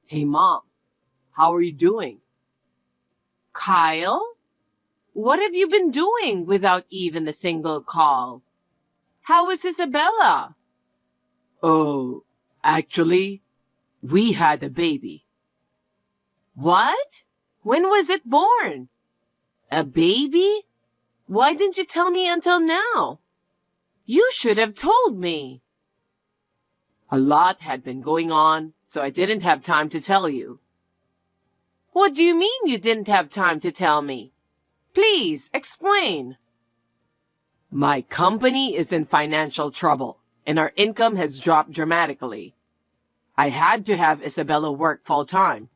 Hey, Mom, how are you doing? Kyle? What have you been doing without even a single call? How is Isabella? Oh, actually, we had a baby. What? When was it born? A baby? Why didn't you tell me until now? You should have told me. A lot had been going on, so I didn't have time to tell you. What do you mean you didn't have time to tell me? Please, explain. My company is in financial trouble, and our income has dropped dramatically. I had to have Isabella work full-time,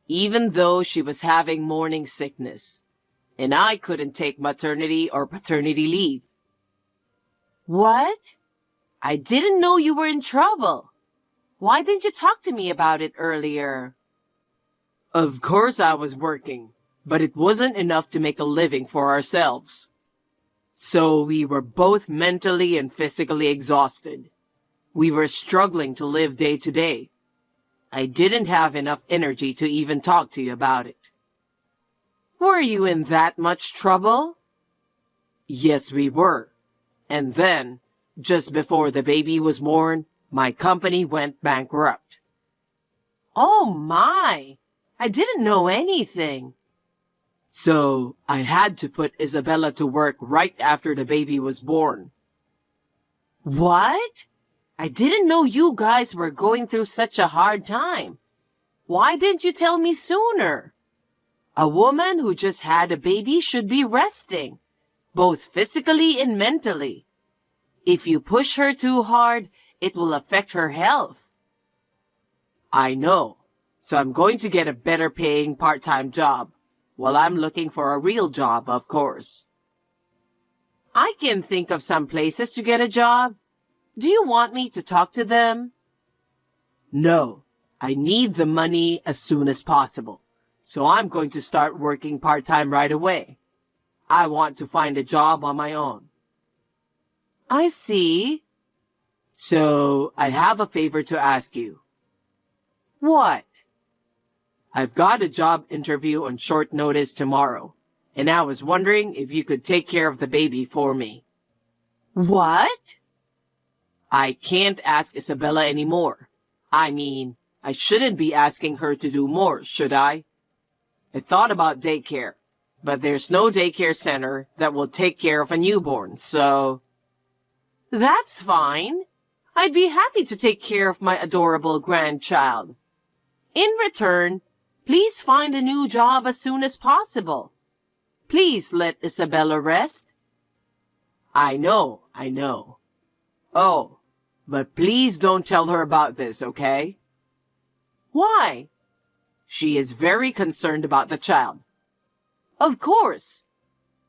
even though she was having morning sickness, and I couldn't take maternity or paternity leave. What? I didn't know you were in trouble. Why didn't you talk to me about it earlier? Of course I was working, but it wasn't enough to make a living for ourselves. So we were both mentally and physically exhausted. We were struggling to live day to day. I didn't have enough energy to even talk to you about it. Were you in that much trouble? Yes, we were. And then, just before the baby was born, my company went bankrupt. Oh my! I didn't know anything. So I had to put Isabella to work right after the baby was born. What? I didn't know you guys were going through such a hard time. Why didn't you tell me sooner? A woman who just had a baby should be resting, both physically and mentally. If you push her too hard, it will affect her health. I know. So I'm going to get a better paying part-time job, while I'm looking for a real job, of course. I can think of some places to get a job. Do you want me to talk to them? No, I need the money as soon as possible, so I'm going to start working part-time right away. I want to find a job on my own. I see. So I have a favor to ask you. What? I've got a job interview on short notice tomorrow, and I was wondering if you could take care of the baby for me. What? I can't ask Isabella anymore. I mean, I shouldn't be asking her to do more, should I? I thought about daycare, but there's no daycare center that will take care of a newborn, so... That's fine. I'd be happy to take care of my adorable grandchild. In return, please find a new job as soon as possible. Please let Isabella rest. I know. Oh, but please don't tell her about this, okay? Why? She is very concerned about the child. Of course.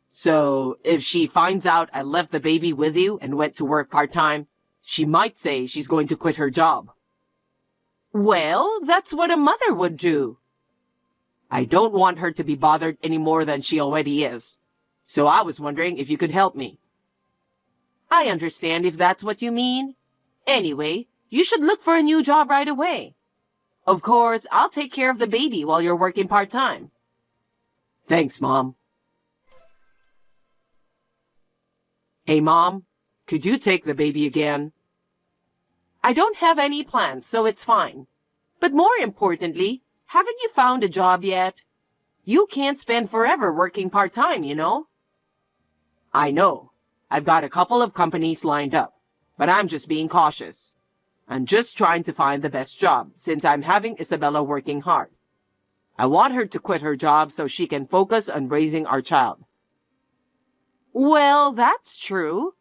So, if she finds out I left the baby with you and went to work part-time, she might say she's going to quit her job. Well, that's what a mother would do. I don't want her to be bothered any more than she already is. So I was wondering if you could help me. I understand if that's what you mean. Anyway, you should look for a new job right away. Of course, I'll take care of the baby while you're working part-time. Thanks, Mom. Hey, Mom, could you take the baby again? I don't have any plans, so it's fine. But more importantly, haven't you found a job yet? You can't spend forever working part-time, you know? I know. I've got a couple of companies lined up, but I'm just being cautious. I'm just trying to find the best job since I'm having Isabella working hard. I want her to quit her job so she can focus on raising our child. Well, that's true.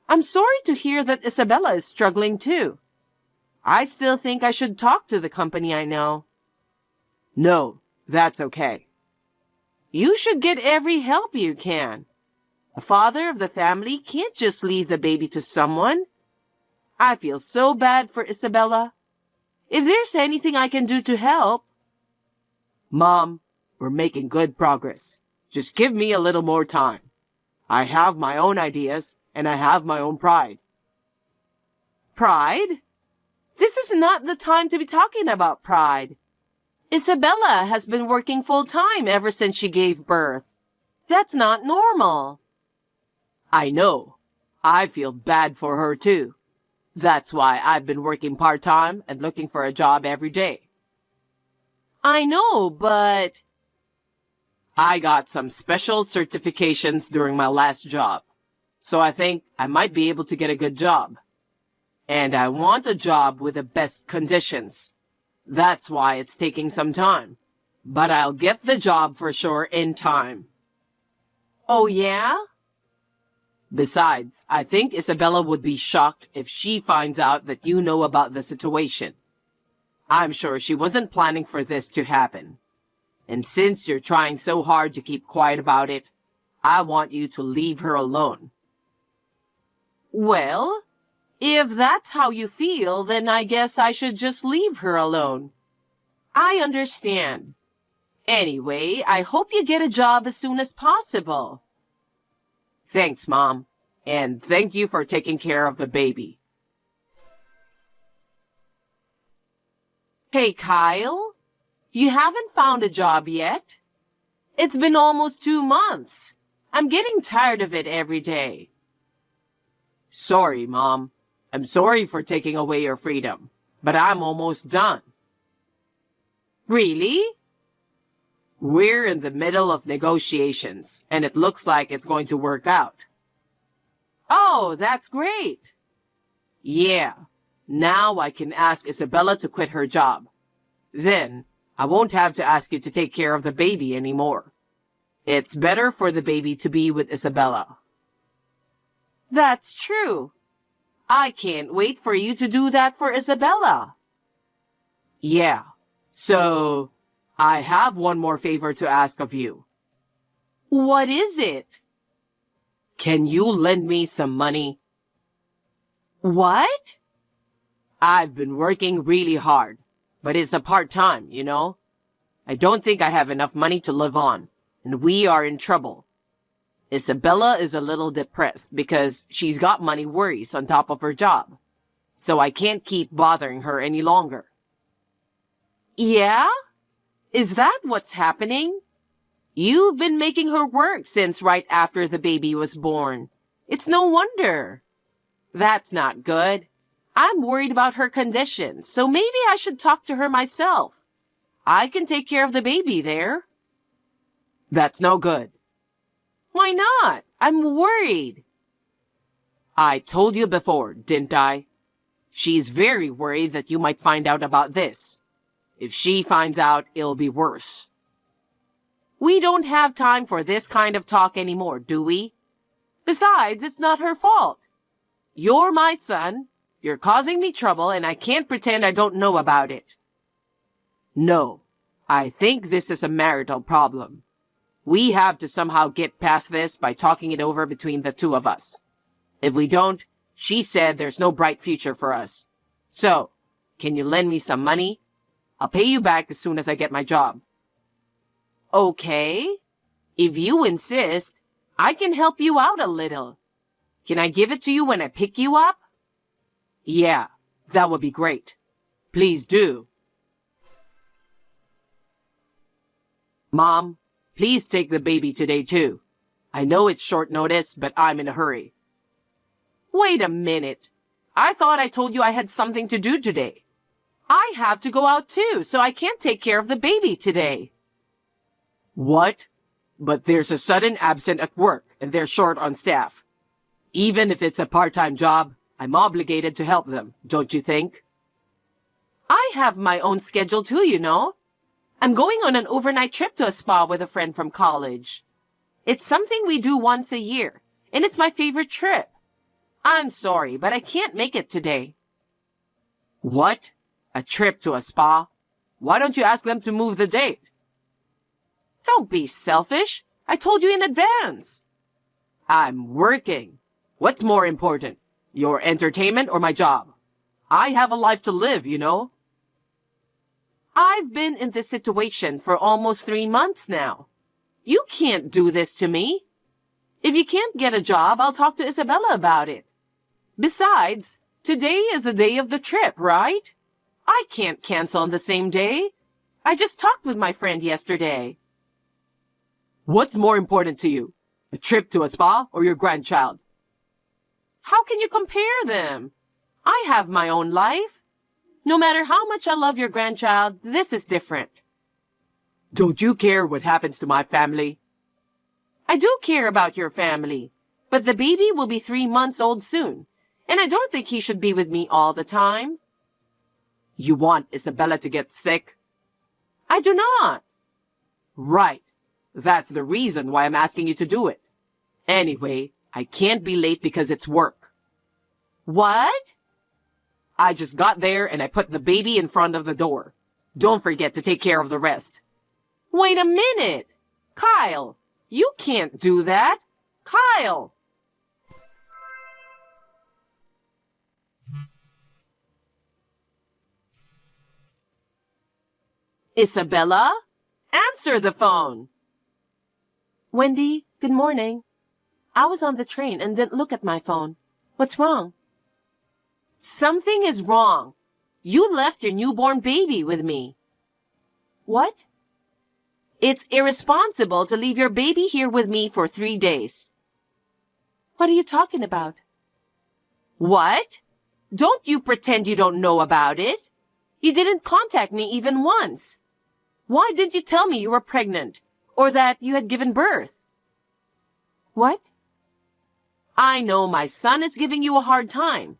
I'm sorry to hear that Isabella is struggling too. I still think I should talk to the company I know. No, that's okay. You should get every help you can. A father of the family can't just leave the baby to someone. I feel so bad for Isabella. If there's anything I can do to help... Mom, we're making good progress. Just give me a little more time. I have my own ideas, and I have my own pride. Pride? This is not the time to be talking about pride. Isabella has been working full-time ever since she gave birth. That's not normal. I know. I feel bad for her too. That's why I've been working part-time and looking for a job every day. I know, but... I got some special certifications during my last job, so I think I might be able to get a good job. And I want a job with the best conditions. That's why it's taking some time. But I'll get the job for sure in time. Oh, yeah? Besides, I think Isabella would be shocked if she finds out that you know about the situation. I'm sure she wasn't planning for this to happen. And since you're trying so hard to keep quiet about it, I want you to leave her alone. Well, if that's how you feel, then I guess I should just leave her alone. I understand. Anyway, I hope you get a job as soon as possible. Thanks, Mom. And thank you for taking care of the baby. Hey, Kyle. You haven't found a job yet? It's been almost 2 months. I'm getting tired of it every day. Sorry, Mom. I'm sorry for taking away your freedom, but I'm almost done. Really? We're in the middle of negotiations, and it looks like it's going to work out. Oh, that's great. Yeah. Now I can ask Isabella to quit her job. Then, I won't have to ask you to take care of the baby anymore. It's better for the baby to be with Isabella. That's true. I can't wait for you to do that for Isabella. Yeah. So, I have one more favor to ask of you. What is it? Can you lend me some money? What? I've been working really hard, but it's a part-time, you know? I don't think I have enough money to live on, and we are in trouble. Isabella is a little depressed because she's got money worries on top of her job, so I can't keep bothering her any longer. Yeah? Is that what's happening? You've been making her work since right after the baby was born. It's no wonder. That's not good. I'm worried about her condition, so maybe I should talk to her myself. I can take care of the baby there. That's no good. Why not? I'm worried. I told you before, didn't I? She's very worried that you might find out about this. If she finds out, it'll be worse. We don't have time for this kind of talk anymore, do we? Besides, it's not her fault. You're my son. You're causing me trouble, and I can't pretend I don't know about it. No, I think this is a marital problem. We have to somehow get past this by talking it over between the two of us. If we don't, she said there's no bright future for us. So, can you lend me some money? I'll pay you back as soon as I get my job. Okay. If you insist, I can help you out a little. Can I give it to you when I pick you up? Yeah, that would be great. Please do. Mom, please take the baby today too. I know it's short notice, but I'm in a hurry. Wait a minute. I thought I told you I had something to do today. I have to go out too, so I can't take care of the baby today. What? But there's a sudden absent at work, and they're short on staff. Even if it's a part-time job, I'm obligated to help them, don't you think? I have my own schedule too, you know. I'm going on an overnight trip to a spa with a friend from college. It's something we do once a year, and it's my favorite trip. I'm sorry, but I can't make it today. What? A trip to a spa? Why don't you ask them to move the date? Don't be selfish. I told you in advance. I'm working. What's more important, your entertainment or my job? I have a life to live, you know. I've been in this situation for almost 3 months now. You can't do this to me. If you can't get a job, I'll talk to Isabella about it. Besides, today is the day of the trip, right? I can't cancel on the same day. I just talked with my friend yesterday. What's more important to you? A trip to a spa or your grandchild? How can you compare them? I have my own life. No matter how much I love your grandchild, this is different. Don't you care what happens to my family? I do care about your family, but the baby will be 3 months old soon, and I don't think he should be with me all the time. You want Isabella to get sick? I do not. Right. That's the reason why I'm asking you to do it. Anyway, I can't be late because it's work. What? I just got there and I put the baby in front of the door. Don't forget to take care of the rest. Wait a minute. Kyle, you can't do that. Kyle! Isabella? Answer the phone. Wendy, good morning. I was on the train and didn't look at my phone. What's wrong? Something is wrong. You left your newborn baby with me. What? It's irresponsible to leave your baby here with me for 3 days. What are you talking about? What? Don't you pretend you don't know about it. You didn't contact me even once. Why didn't you tell me you were pregnant or that you had given birth? What? I know my son is giving you a hard time.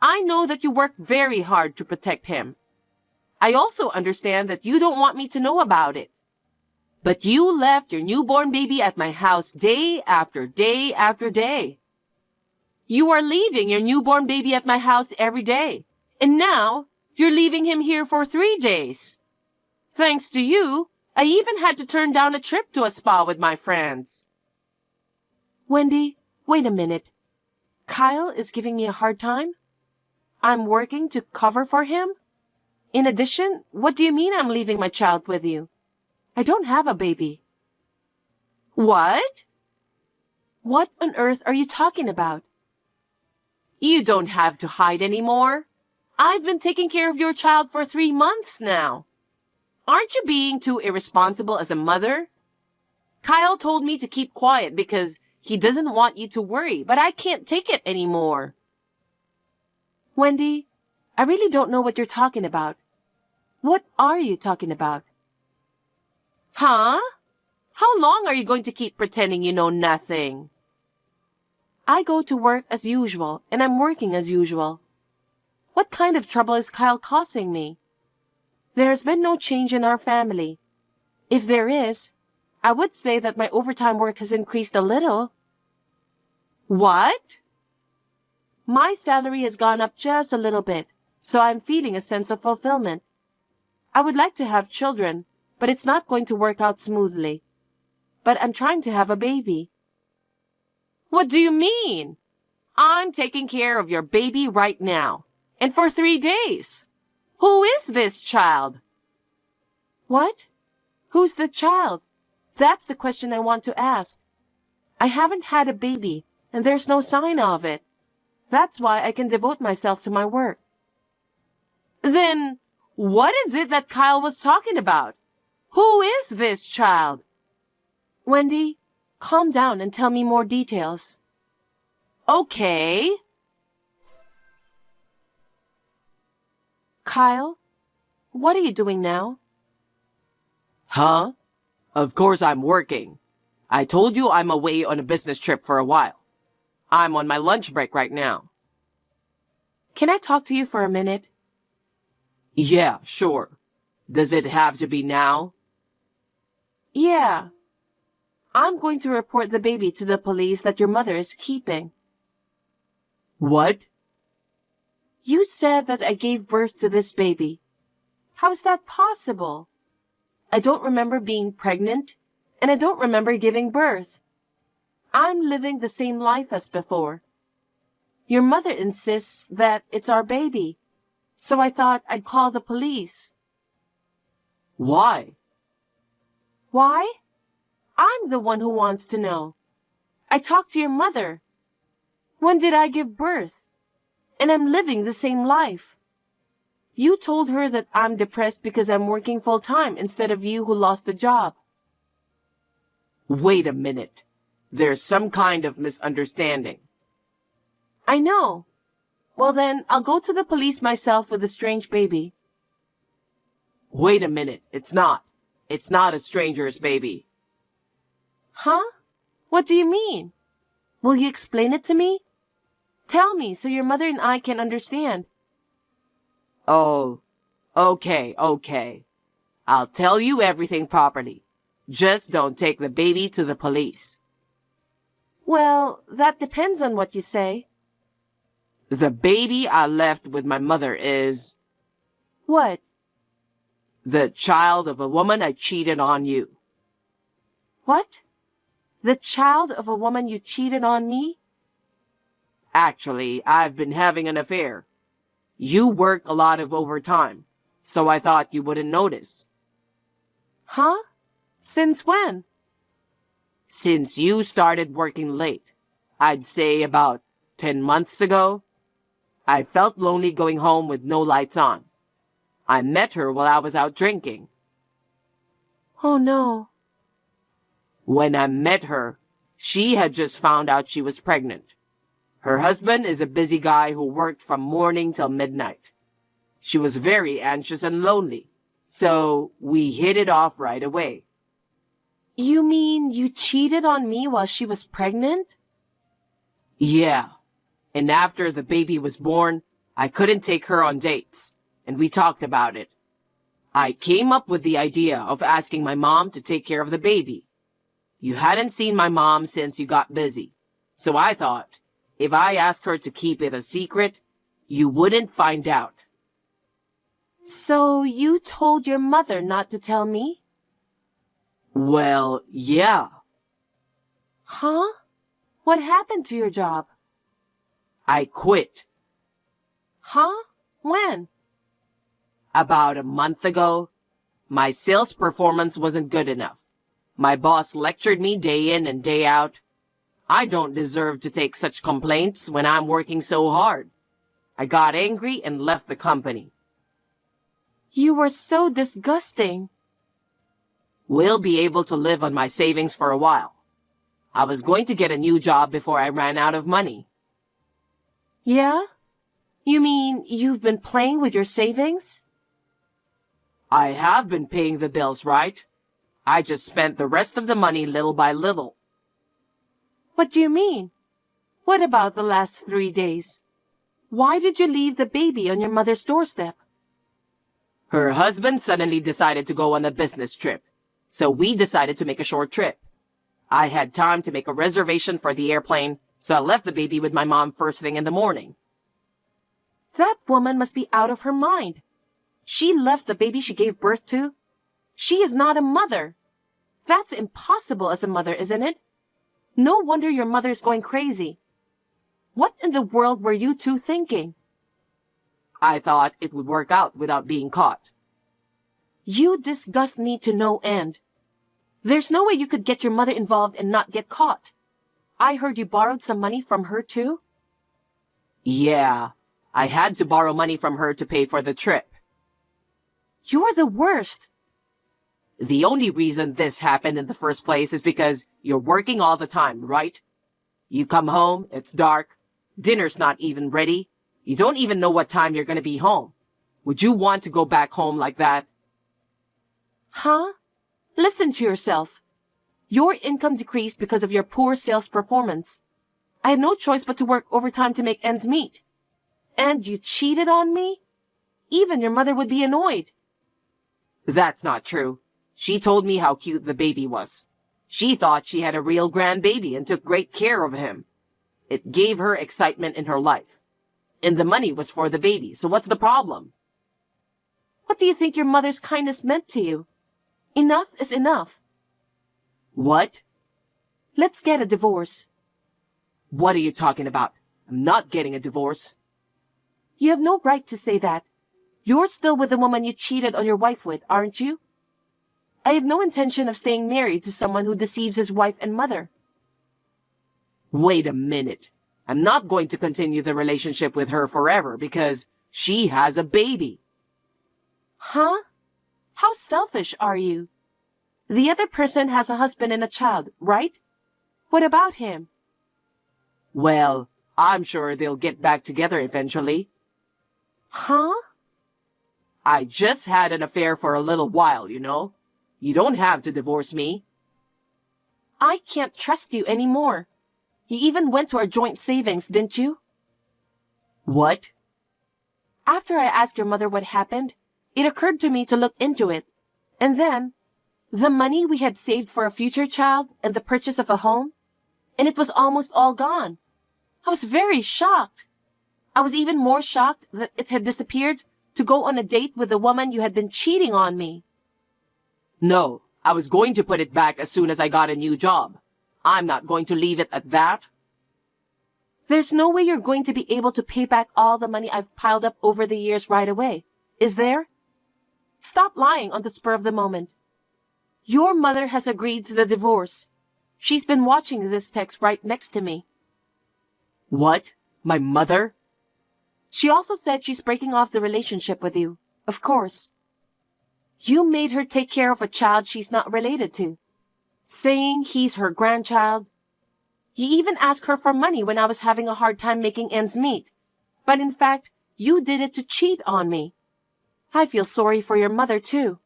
I know that you work very hard to protect him. I also understand that you don't want me to know about it. But you left your newborn baby at my house day after day after day. You are leaving your newborn baby at my house every day, and now you're leaving him here for 3 days. Thanks to you, I even had to turn down a trip to a spa with my friends. Wendy, wait a minute. Kyle is giving me a hard time? I'm working to cover for him? In addition, what do you mean I'm leaving my child with you? I don't have a baby. What? What on earth are you talking about? You don't have to hide anymore. I've been taking care of your child for 3 months now. Aren't you being too irresponsible as a mother? Kyle told me to keep quiet because he doesn't want you to worry, but I can't take it anymore. Wendy, I really don't know what you're talking about. What are you talking about? Huh? How long are you going to keep pretending you know nothing? I go to work as usual, and I'm working as usual. What kind of trouble is Kyle causing me? There has been no change in our family. If there is, I would say that my overtime work has increased a little. What? My salary has gone up just a little bit, so I'm feeling a sense of fulfillment. I would like to have children, but it's not going to work out smoothly. But I'm trying to have a baby. What do you mean? I'm taking care of your baby right now, and for 3 days. Who is this child? What? Who's the child? That's the question I want to ask. I haven't had a baby, and there's no sign of it. That's why I can devote myself to my work. Then, what is it that Kyle was talking about? Who is this child? Wendy, calm down and tell me more details. Okay. Kyle, what are you doing now? Huh? Of course I'm working. I told you I'm away on a business trip for a while. I'm on my lunch break right now. Can I talk to you for a minute? Yeah, sure. Does it have to be now? Yeah. I'm going to report the baby to the police that your mother is keeping. What? You said that I gave birth to this baby. How is that possible? I don't remember being pregnant, and I don't remember giving birth. I'm living the same life as before. Your mother insists that it's our baby, so I thought I'd call the police. Why? Why? I'm the one who wants to know. I talked to your mother. When did I give birth? And I'm living the same life. You told her that I'm depressed because I'm working full-time instead of you who lost the job. Wait a minute. There's some kind of misunderstanding. I know. Well then, I'll go to the police myself with the strange baby. Wait a minute. It's not. It's not a stranger's baby. Huh? What do you mean? Will you explain it to me? Tell me so your mother and I can understand. Oh, okay. I'll tell you everything properly. Just don't take the baby to the police. Well, that depends on what you say. The baby I left with my mother is What? the child of a woman I cheated on you. What? The child of a woman you cheated on me? Actually, I've been having an affair. You work a lot of overtime, so I thought you wouldn't notice. Huh? Since when? Since you started working late, I'd say about 10 months ago, I felt lonely going home with no lights on. I met her while I was out drinking. Oh no. When I met her, she had just found out she was pregnant. Her husband is a busy guy who worked from morning till midnight. She was very anxious and lonely, so we hit it off right away. You mean you cheated on me while she was pregnant? Yeah. And after the baby was born, I couldn't take her on dates, and we talked about it. I came up with the idea of asking my mom to take care of the baby. You hadn't seen my mom since you got busy, so I thought, if I asked her to keep it a secret, you wouldn't find out. So you told your mother not to tell me? Well, yeah. Huh? What happened to your job? I quit. Huh? When? About a month ago. My sales performance wasn't good enough. My boss lectured me day in and day out. I don't deserve to take such complaints when I'm working so hard. I got angry and left the company. You were so disgusting. We'll be able to live on my savings for a while. I was going to get a new job before I ran out of money. Yeah? You mean you've been playing with your savings? I have been paying the bills, right? I just spent the rest of the money little by little. What do you mean? What about the last 3 days? Why did you leave the baby on your mother's doorstep? Her husband suddenly decided to go on a business trip, so we decided to make a short trip. I had time to make a reservation for the airplane, so I left the baby with my mom first thing in the morning. That woman must be out of her mind. She left the baby she gave birth to. She is not a mother. That's impossible as a mother, isn't it? No wonder your mother is going crazy. What in the world were you two thinking? I thought it would work out without being caught. You disgust me to no end. There's no way you could get your mother involved and not get caught. I heard you borrowed some money from her too? Yeah, I had to borrow money from her to pay for the trip. You're the worst. The only reason this happened in the first place is because you're working all the time, right? You come home, it's dark, dinner's not even ready, you don't even know what time you're gonna be home. Would you want to go back home like that? Huh? Listen to yourself. Your income decreased because of your poor sales performance. I had no choice but to work overtime to make ends meet. And you cheated on me? Even your mother would be annoyed. That's not true. She told me how cute the baby was. She thought she had a real grandbaby and took great care of him. It gave her excitement in her life. And the money was for the baby, so what's the problem? What do you think your mother's kindness meant to you? Enough is enough. What? Let's get a divorce. What are you talking about? I'm not getting a divorce. You have no right to say that. You're still with the woman you cheated on your wife with, aren't you? I have no intention of staying married to someone who deceives his wife and mother. Wait a minute. I'm not going to continue the relationship with her forever because she has a baby. Huh? How selfish are you? The other person has a husband and a child, right? What about him? Well, I'm sure they'll get back together eventually. Huh? I just had an affair for a little while, you know. You don't have to divorce me. I can't trust you anymore. You even went to our joint savings, didn't you? What? After I asked your mother what happened, it occurred to me to look into it. And then, the money we had saved for a future child and the purchase of a home, and it was almost all gone. I was very shocked. I was even more shocked that it had disappeared to go on a date with the woman you had been cheating on me. No, I was going to put it back as soon as I got a new job. I'm not going to leave it at that. There's no way you're going to be able to pay back all the money I've piled up over the years right away, is there? Stop lying on the spur of the moment. Your mother has agreed to the divorce. She's been watching this text right next to me. What? My mother? She also said she's breaking off the relationship with you, of course. You made her take care of a child she's not related to, saying he's her grandchild. You even asked her for money when I was having a hard time making ends meet. But in fact, you did it to cheat on me. I feel sorry for your mother, too.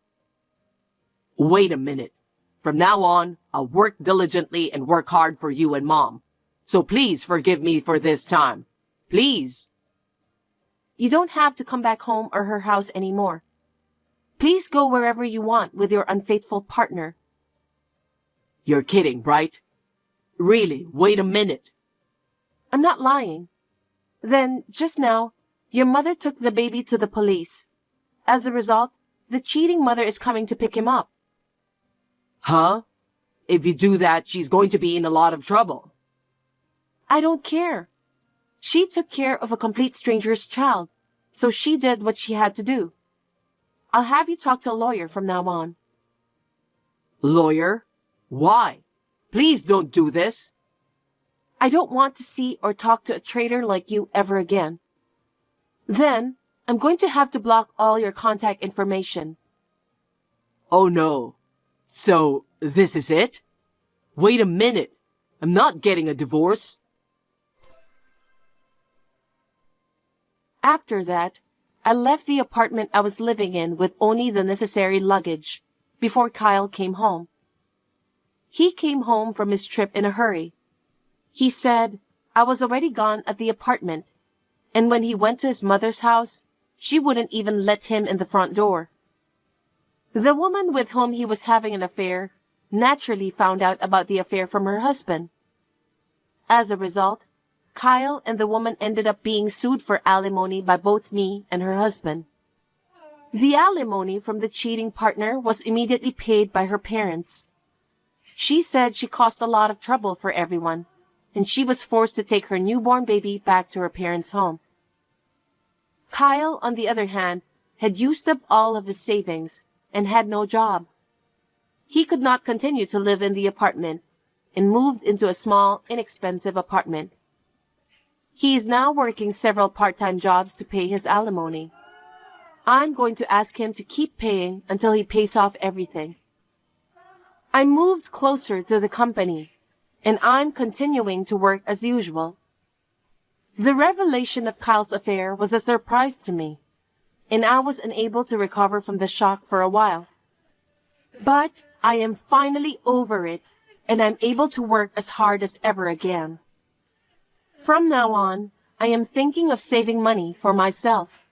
Wait a minute. From now on, I'll work diligently and work hard for you and Mom. So please forgive me for this time. Please. You don't have to come back home or her house anymore. Please go wherever you want with your unfaithful partner. You're kidding, right? Really, wait a minute. I'm not lying. Then, just now, your mother took the baby to the police. As a result, the cheating mother is coming to pick him up. Huh? If you do that, she's going to be in a lot of trouble. I don't care. She took care of a complete stranger's child, so she did what she had to do. I'll have you talk to a lawyer from now on. Lawyer? Why? Please don't do this. I don't want to see or talk to a traitor like you ever again. Then, I'm going to have to block all your contact information. Oh no. So, this is it? Wait a minute. I'm not getting a divorce. After that, I left the apartment I was living in with only the necessary luggage before Kyle came home. He came home from his trip in a hurry. He said I was already gone at the apartment, and when he went to his mother's house, she wouldn't even let him in the front door. The woman with whom he was having an affair naturally found out about the affair from her husband. As a result, Kyle and the woman ended up being sued for alimony by both me and her husband. The alimony from the cheating partner was immediately paid by her parents. She said she caused a lot of trouble for everyone, and she was forced to take her newborn baby back to her parents' home. Kyle, on the other hand, had used up all of his savings and had no job. He could not continue to live in the apartment and moved into a small, inexpensive apartment. He is now working several part-time jobs to pay his alimony. I'm going to ask him to keep paying until he pays off everything. I moved closer to the company, and I'm continuing to work as usual. The revelation of Kyle's affair was a surprise to me, and I was unable to recover from the shock for a while. But I am finally over it, and I'm able to work as hard as ever again. From now on, I am thinking of saving money for myself.